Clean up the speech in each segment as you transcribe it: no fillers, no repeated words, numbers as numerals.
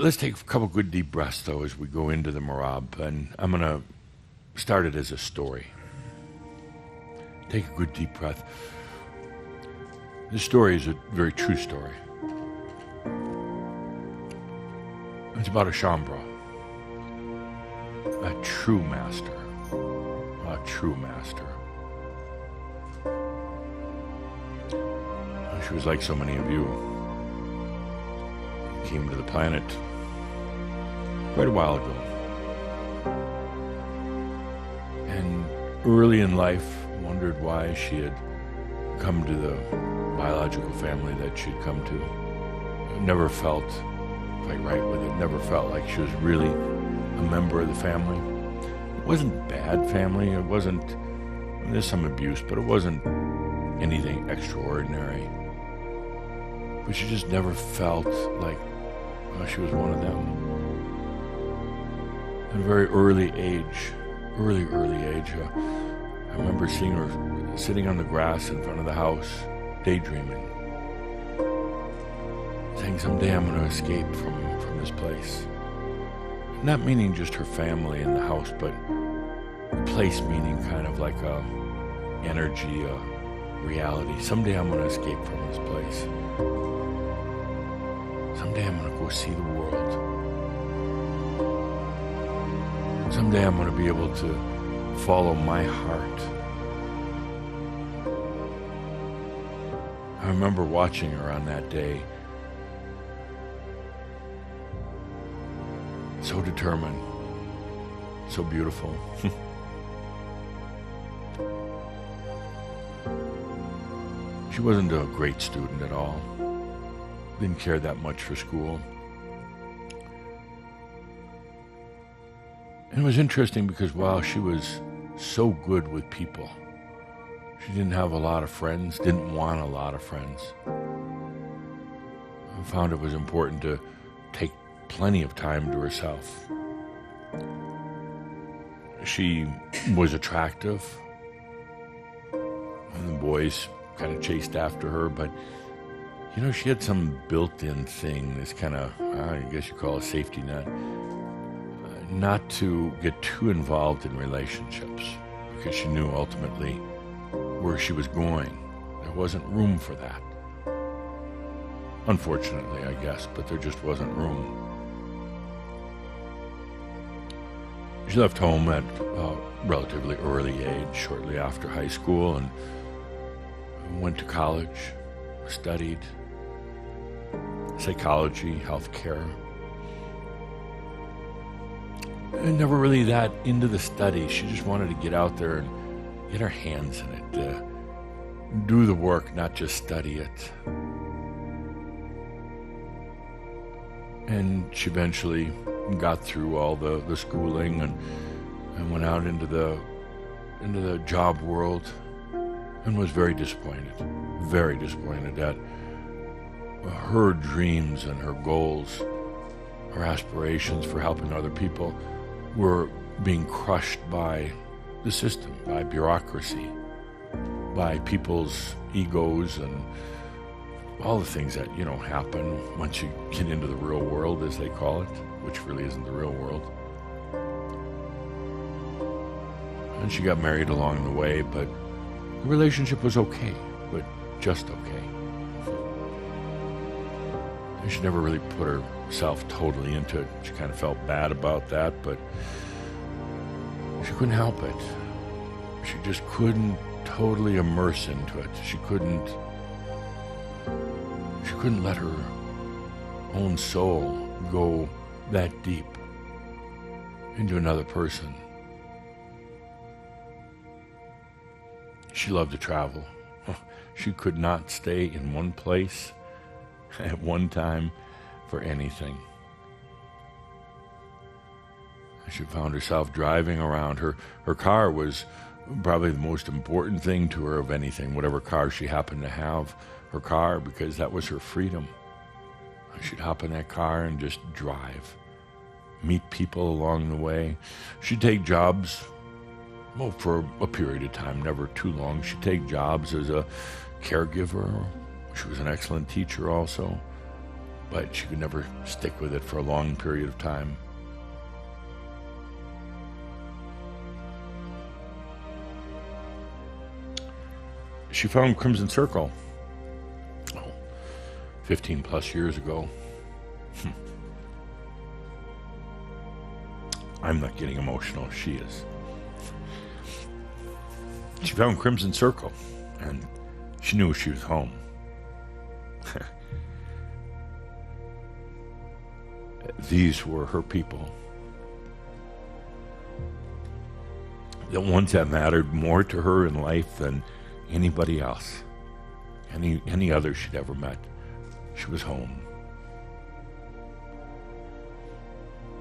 let's take a couple good deep breaths, though, as we go into the Merabh. And I'm going to start it as a story. Take a good deep breath. This story is a very true story. It's about a Shambra, a true master, a true master. She was like so many of you. Came to the planet quite a while ago. And early in life, wondered why she had come to the biological family that she'd come to. Never felt quite right with it. Never felt like she was really a member of the family. It wasn't bad family. It wasn't, there's some abuse, but it wasn't anything extraordinary. But she just never felt like she was one of them. At a very early age, I remember seeing her sitting on the grass in front of the house, daydreaming, saying, someday I'm going to escape from this place. Not meaning just her family and the house, but the place meaning kind of like a energy, a reality. Someday I'm going to escape from this place. Someday I'm going to go see the world. Someday I'm going to be able to follow my heart. I remember watching her on that day. So determined, so beautiful. She wasn't a great student at all. Didn't care that much for school. And it was interesting because while she was so good with people, she didn't have a lot of friends, didn't want a lot of friends. I found it was important to take plenty of time to herself. She was attractive, and the boys kind of chased after her, but you know, she had some built-in thing, this kind of, I guess you call it a safety net, not to get too involved in relationships, because she knew ultimately where she was going. There wasn't room for that. Unfortunately, I guess, but there just wasn't room. She left home at a relatively early age, shortly after high school, and went to college, studied psychology, healthcare. And never really that into the study. She just wanted to get out there and get her hands in it, do the work, not just study it. And she eventually got through all the schooling and went out into the job world and was very disappointed that her dreams and her goals, her aspirations for helping other people were being crushed by the system, by bureaucracy, by people's egos and all the things that, you know, happen once you get into the real world, as they call it, which really isn't the real world. And she got married along the way, but the relationship was okay, but just okay. And she never really put herself totally into it. She kind of felt bad about that, but she couldn't help it. She just couldn't totally immerse into it. She couldn't let her own soul go that deep into another person. She loved to travel. She could not stay in one place at one time for anything. She found herself driving around. Her car was probably the most important thing to her of anything, whatever car she happened to have, her car, because that was her freedom. She'd hop in that car and just drive, meet people along the way. She'd take jobs, well, for a period of time, never too long. She'd take jobs as a caregiver. She was an excellent teacher also. but she could never stick with it for a long period of time. She found Crimson Circle 15 plus years ago. I'm not getting emotional, she is. She found Crimson Circle, and she knew she was home. These were her people. The ones that mattered more to her in life than anybody else, any other she'd ever met. She was home.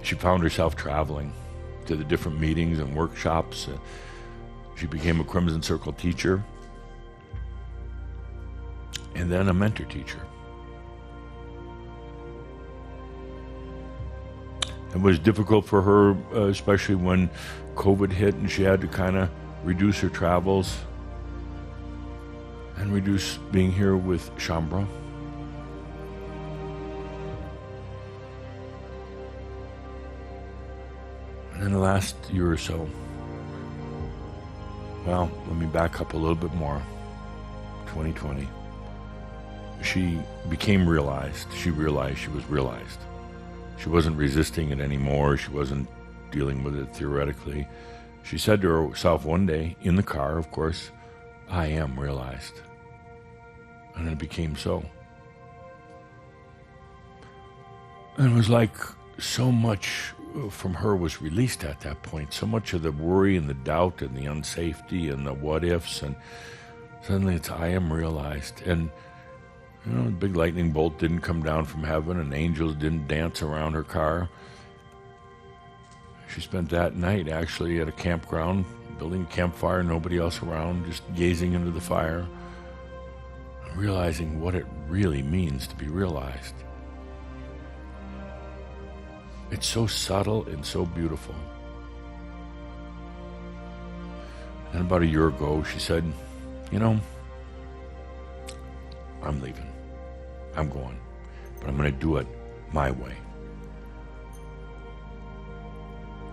She found herself traveling to the different meetings and workshops. She became a Crimson Circle teacher and then a mentor teacher. It was difficult for her, especially when COVID hit and she had to kind of reduce her travels and reduce being here with Shambra. And in the last year or so, well, let me back up a little bit more. 2020, she became realized. She realized she was realized. She wasn't resisting it anymore. She wasn't dealing with it theoretically. She said to herself one day, in the car, of course, I am realized. And it became so. And it was like so much from her was released at that point. So much of the worry and the doubt and the unsafety and the what ifs, and suddenly it's I am realized. And you know, the big lightning bolt didn't come down from heaven and angels didn't dance around her car. She spent that night actually at a campground, building a campfire, nobody else around, just gazing into the fire, realizing what it really means to be realized. It's so subtle and so beautiful. And about a year ago, she said, you know, I'm leaving. I'm going. But I'm going to do it my way.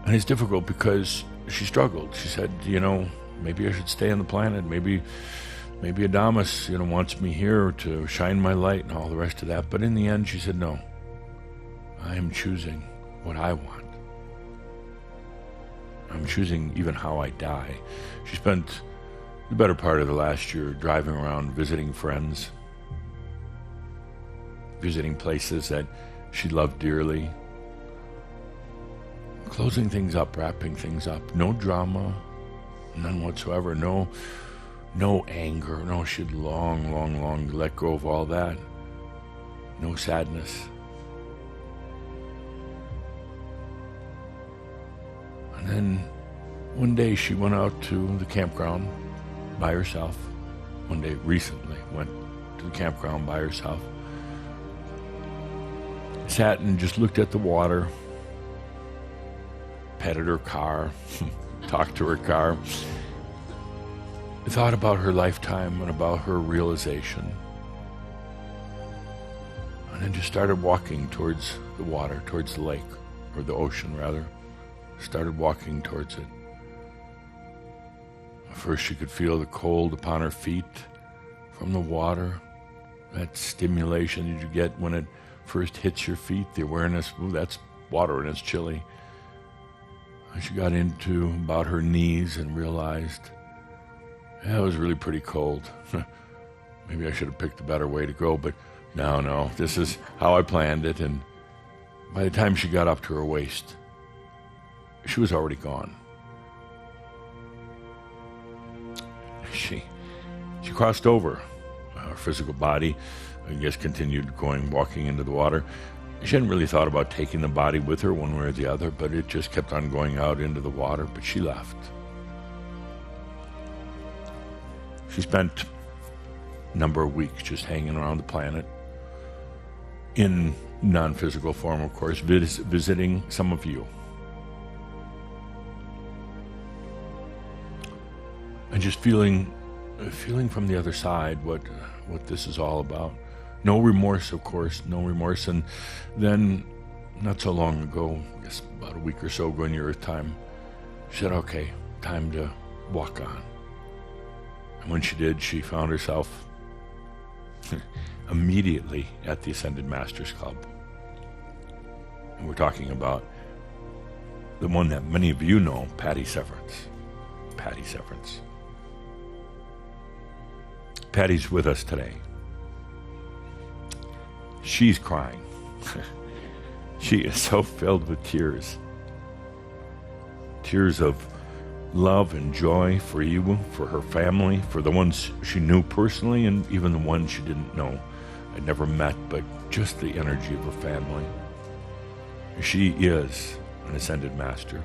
And it's difficult because she struggled. She said, you know, maybe I should stay on the planet. Maybe ADAMUS, you know, wants me here to shine my light and all the rest of that. But in the end, she said, no. I am choosing what I want. I'm choosing even how I die. She spent the better part of the last year driving around, visiting friends, visiting places that she loved dearly, closing things up, wrapping things up. No drama, none whatsoever. No anger. No, she'd long let go of all that. No sadness. And then one day she went out to the campground by herself. One day recently went to the campground by herself. Sat and just looked at the water, petted her car, talked to her car, thought about her lifetime and about her realization. And then just started walking towards the water, towards the lake, or the ocean rather. Started walking towards it. First she could feel the cold upon her feet from the water, that stimulation that you get when it first hits your feet, the awareness, ooh, that's water and it's chilly. And she got into about her knees and realized, yeah, it was really pretty cold. Maybe I should have picked a better way to go, but no, this is how I planned it. And by the time she got up to her waist, she was already gone. She crossed over. Her physical body, I guess, continued walking into the water. She hadn't really thought about taking the body with her one way or the other, but it just kept on going out into the water, but she left. She spent a number of weeks just hanging around the planet in non-physical form, of course, visiting some of you. And just feeling from the other side what this is all about. No remorse, of course, no remorse. And then, not so long ago, I guess about a week or so ago in your time, she said, okay, time to walk on. And when she did, she found herself immediately at the Ascended Masters Club. And we're talking about the one that many of you know, Patty Severance. Patty Severance. Patty's with us today. She's crying. She is so filled with tears. Tears of love and joy for you, for her family, for the ones she knew personally, and even the ones she didn't know, had never met, but just the energy of her family. She is an Ascended Master.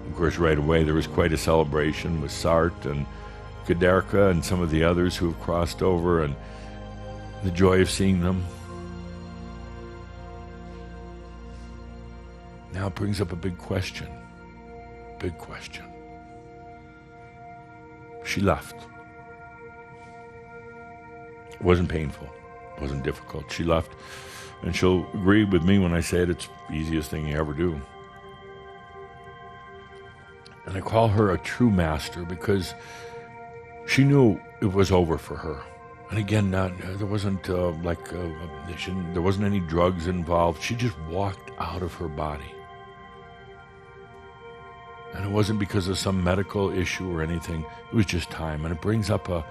Of course, right away there was quite a celebration with Sart and Kedarka and some of the others who have crossed over, and the joy of seeing them. Now it brings up a big question. Big question. She left. It wasn't painful. It wasn't difficult. She left. And she'll agree with me when I say it's the easiest thing you ever do. And I call her a true master because she knew it was over for her. And again, there wasn't there wasn't any drugs involved. She just walked out of her body. And it wasn't because of some medical issue or anything. It was just time. And it brings up a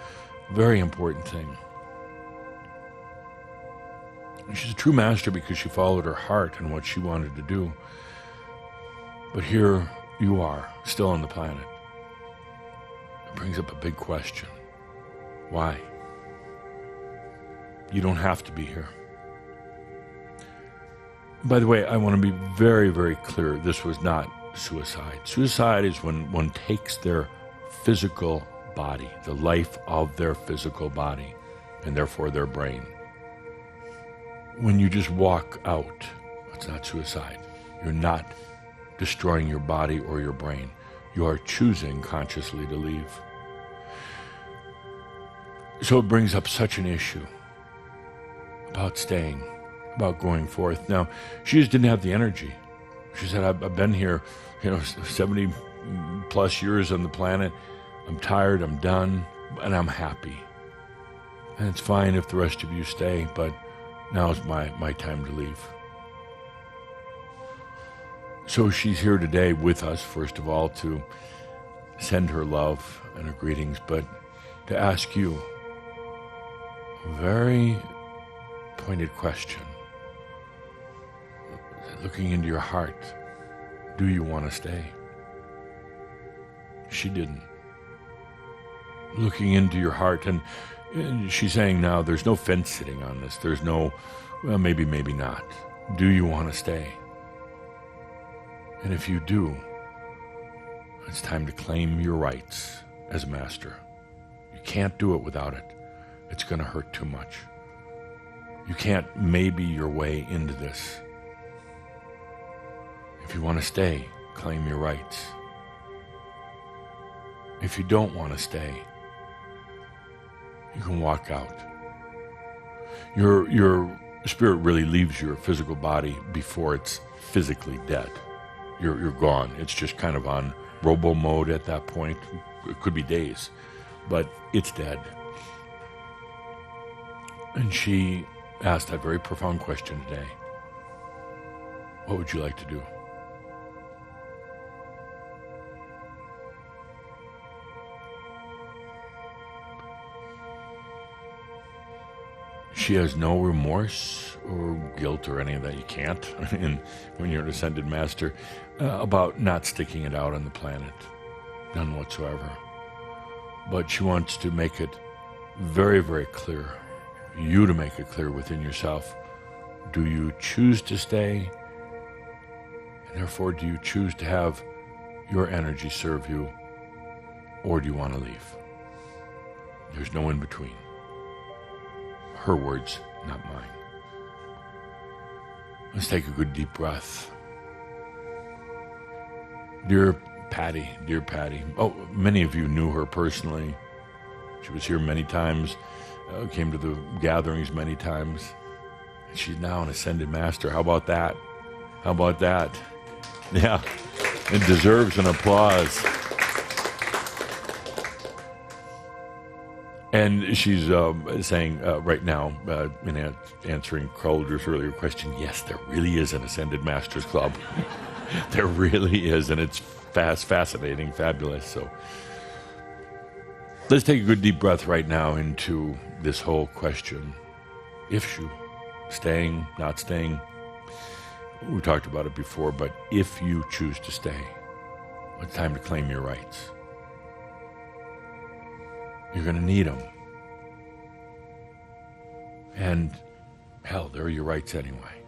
very important thing. And she's a true master because she followed her heart and what she wanted to do. But here you are, still on the planet. It brings up a big question. Why? You don't have to be here. By the way, I want to be very, very clear. This was not suicide. Suicide is when one takes their physical body, the life of their physical body, and therefore their brain. When you just walk out, it's not suicide. You're not destroying your body or your brain. You are choosing consciously to leave. So it brings up such an issue about staying, about going forth. Now, she just didn't have the energy. She said, I've been here, 70 plus years on the planet. I'm tired, I'm done, and I'm happy. And it's fine if the rest of you stay, but now's my time to leave. So she's here today with us, first of all, to send her love and her greetings, but to ask you a very pointed question. Looking into your heart, do you want to stay? She didn't. Looking into your heart, and she's saying now there's no fence sitting on this. There's no, well, maybe not. Do you want to stay? And if you do, it's time to claim your rights as a master. You can't do it without it. It's going to hurt too much. You can't maybe your way into this. If you want to stay, claim your rights. If you don't want to stay, you can walk out. Your spirit really leaves your physical body before it's physically dead. You're gone. It's just kind of on robo mode at that point. It could be days, but it's dead. And she asked that very profound question today. What would you like to do? She has no remorse or guilt or any of that. You can't when you're an Ascended Master about not sticking it out on the planet. None whatsoever. But she wants to make it very, very clear, you to make it clear within yourself. Do you choose to stay? And therefore, do you choose to have your energy serve you? Or do you want to leave? There's no in between. Her words, not mine. Let's take a good deep breath. Dear Patty. Oh, many of you knew her personally. She was here many times came to the gatherings many times. And she's now an ascended master. How about that? How about that? Yeah, it deserves an applause. And she's saying right now, in answering Calder's earlier question, yes, there really is an Ascended Masters Club. There really is, and it's fascinating, fabulous. So let's take a good deep breath right now into this whole question. Ifshu, staying, not staying. We talked about it before, but if you choose to stay, it's time to claim your rights. You're going to need them. And hell, they're your rights anyway.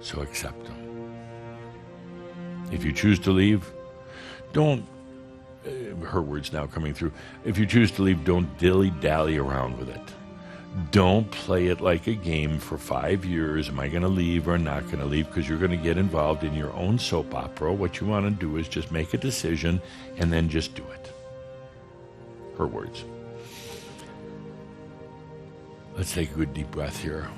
So accept them. If you choose to leave, don't, her words now coming through, if you choose to leave, don't dilly-dally around with it. Don't play it like a game for 5 years. Am I going to leave or not going to leave? Because you're going to get involved in your own soap opera. What you want to do is just make a decision and then just do it. Her words. Let's take a good deep breath here.